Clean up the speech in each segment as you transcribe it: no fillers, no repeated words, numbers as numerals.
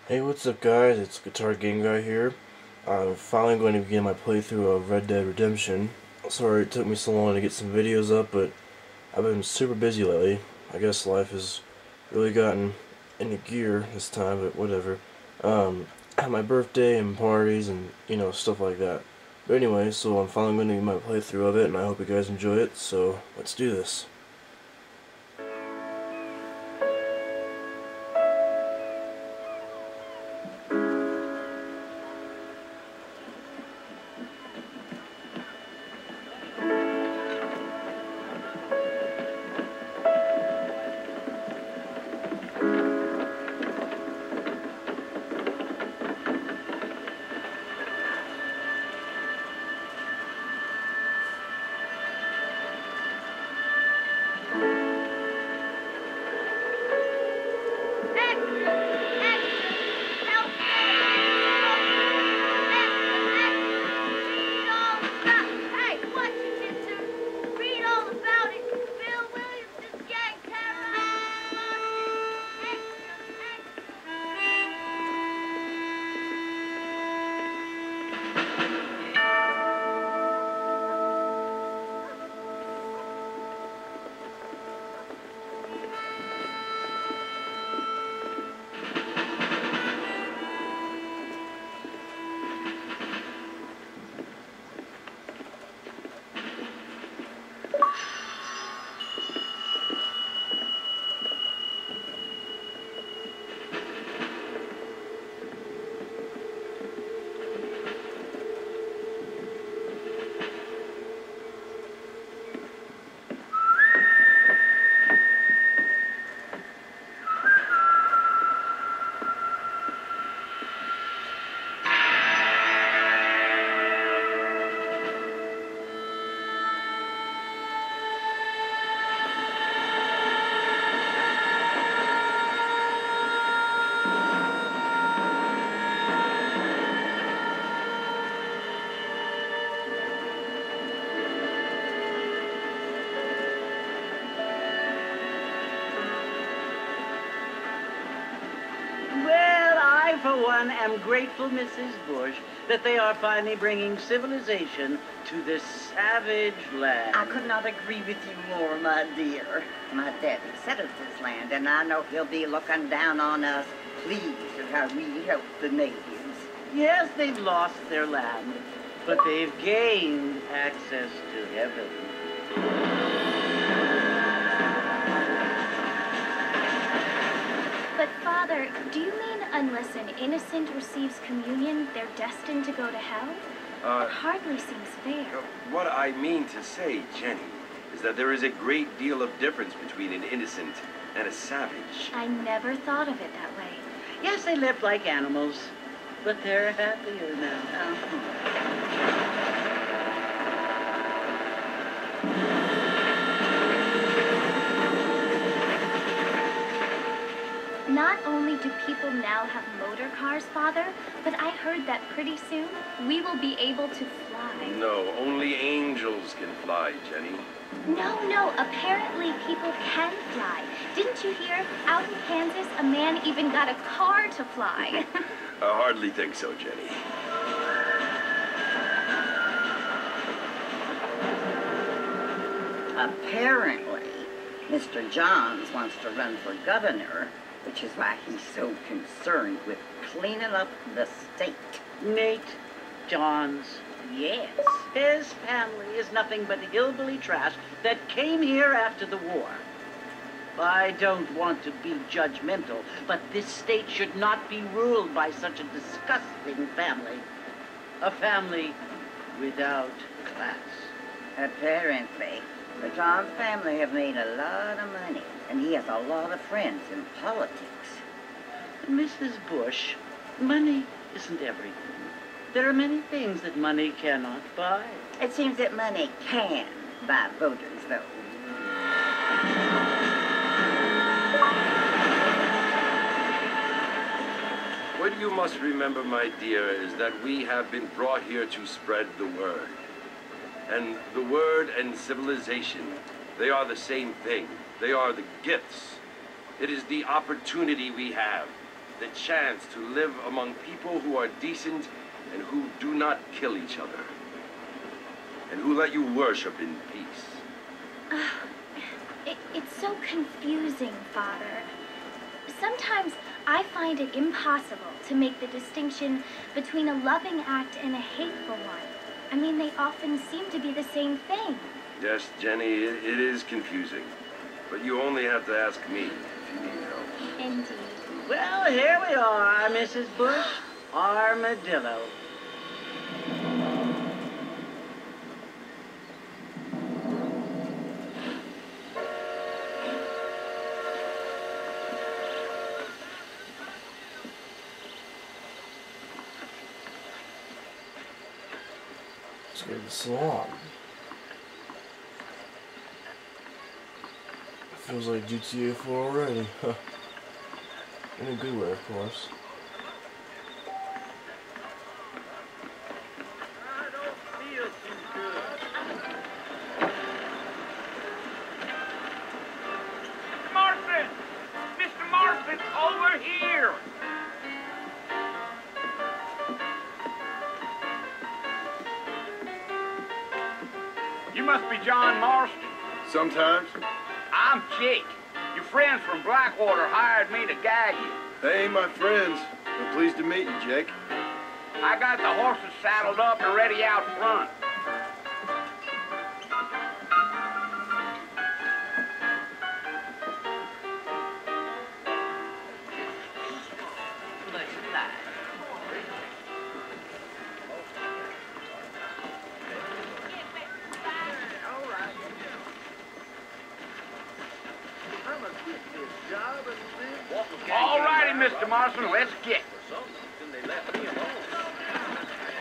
Hey, what's up guys? It's Guitar Game Guy here. I'm finally going to begin my playthrough of Red Dead Redemption. Sorry it took me so long to get some videos up, but I've been super busy lately. I guess life has really gotten into gear this time, but whatever. I had my birthday and parties and, stuff like that. But anyway, so I'm finally going to get my playthrough of it, and I hope you guys enjoy it, so let's do this. For one, am grateful, Mrs. Bush, that they are finally bringing civilization to this savage land. I could not agree with you more, my dear. My daddy settled this land, and I know he'll be looking down on us, pleased at how we help the natives. Yes, they've lost their land, but they've gained access to heaven. But, Father, do you mean unless an innocent receives communion, they're destined to go to hell? It hardly seems fair. What I mean to say, Jenny, is that there is a great deal of difference between an innocent and a savage. I never thought of it that way. Yes, they lived like animals, but they're happier now. Not only do people now have motor cars, Father, but I heard that pretty soon we will be able to fly. No, only angels can fly, Jenny. No, apparently people can fly. Didn't you hear? Out in Kansas, a man even got a car to fly. I hardly think so, Jenny. Apparently, Mr. Johns wants to run for governor, which is why he's so concerned with cleaning up the state. Nate Johns. Yes. His family is nothing but hillbilly trash that came here after the war. I don't want to be judgmental, but this state should not be ruled by such a disgusting family. A family without class. Apparently, the Johns family have made a lot of money, and he has a lot of friends in politics. Mrs. Bush, money isn't everything. There are many things that money cannot buy. It seems that money can buy voters, though. What you must remember, my dear, is that we have been brought here to spread the word. And the word and civilization, they are the same thing. They are the gifts. It is the opportunity we have. the chance to live among people who are decent and who do not kill each other, and who let you worship in peace. It's so confusing, Father. Sometimes I find it impossible to make the distinction between a loving act and a hateful one. I mean, they often seem to be the same thing. Yes, Jenny, it is confusing. But you only have to ask me if you need help. Indeed. Well, here we are, Mrs. Bush. Armadillo. Let's go to the salon. Feels like GTA 4 already. In a good way, of course. I don't feel too good. Marston! Mr. Marston, over here! You must be John Marston. Sometimes. I'm Jake. Your friends from Blackwater hired me to guide you. They ain't my friends. I'm pleased to meet you, Jake. I got the horses saddled up and ready out front. All righty, Mr. Marston, let's get.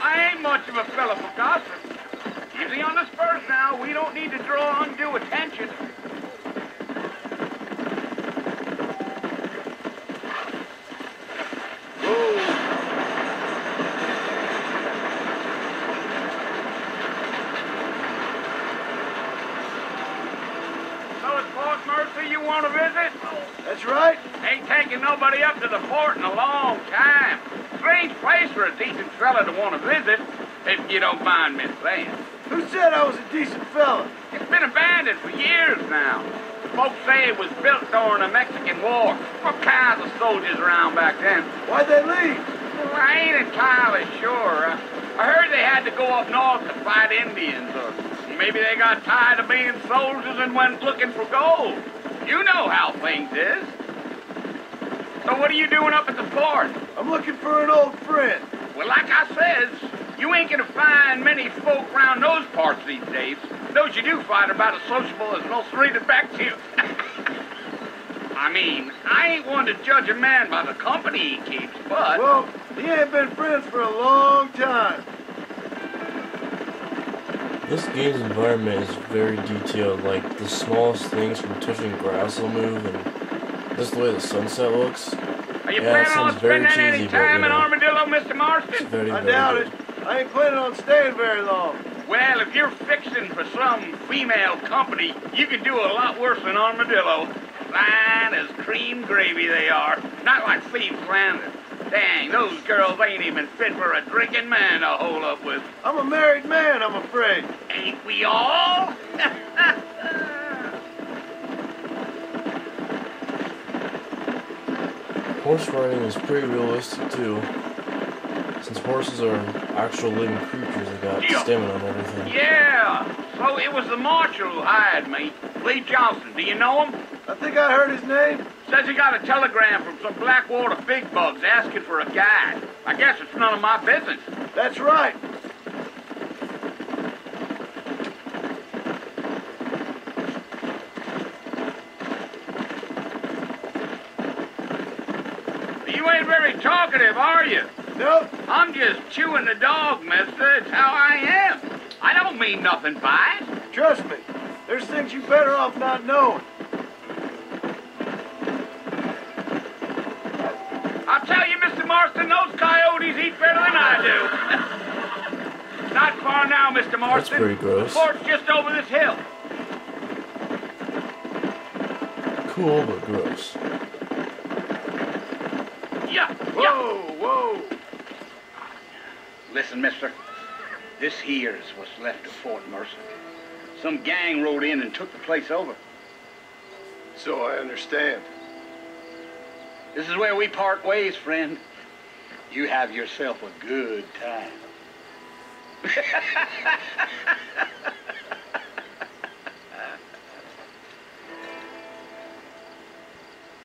I ain't much of a fella for gossip. Easy on the spurs now. We don't need to draw undue attention. So it's Port Mercy you want to visit? That's right. Ain't taking nobody up to the fort in a long time. Strange place for a decent fella to want to visit, if you don't mind me saying. Who said I was a decent fella? It's been abandoned for years now. Folks say it was built during the Mexican War. All kinds of soldiers around back then. Why'd they leave? Well, I ain't entirely sure. I heard they had to go up north to fight Indians, or maybe they got tired of being soldiers and went looking for gold. You know how things is. So what are you doing up at the fort? I'm looking for an old friend. Well, like I says, you ain't gonna find many folk around those parts these days. Those you do find are about as sociable as most rated back to you. I mean, I ain't one to judge a man by the company he keeps, but... Well, he ain't been friends for a long time. This game's environment is very detailed, like the smallest things from touching grass will move, and just the way the sunset looks. Are you Yeah, it planning on sounds very spending any cheesy, but, time you in know, Armadillo, Mr. It's Marston? very, I very doubt good. it. I ain't planning on staying very long. Well, if you're fixing for some female company, you can do a lot worse than Armadillo. Fine as cream gravy they are. Not like Steve Flanders. Dang, those girls ain't even fit for a drinking man to hole up with. I'm a married man, I'm afraid. Ain't we all? Horse riding is pretty realistic too, since horses are actual living creatures that got Yeah. stamina and everything. Yeah, so it was the marshal who hired me. Lee Johnson, do you know him? I think I heard his name. Says he got a telegram from some Blackwater big bugs asking for a guide. I guess it's none of my business. That's right. You ain't very talkative, are you? Nope. I'm just chewing the dog, mister. It's how I am. I don't mean nothing by it. Trust me. There's things you better off not knowing. I'll tell you, Mr. Marston, those coyotes eat better than I do. Not far now, Mr. Marston. That's pretty gross. The fort's just over this hill. Cool, but gross. Yeah. Whoa, whoa. Listen, mister. This here's what's left of Fort Mercer. Some gang rode in and took the place over. So I understand. This is where we part ways, friend. You have yourself a good time.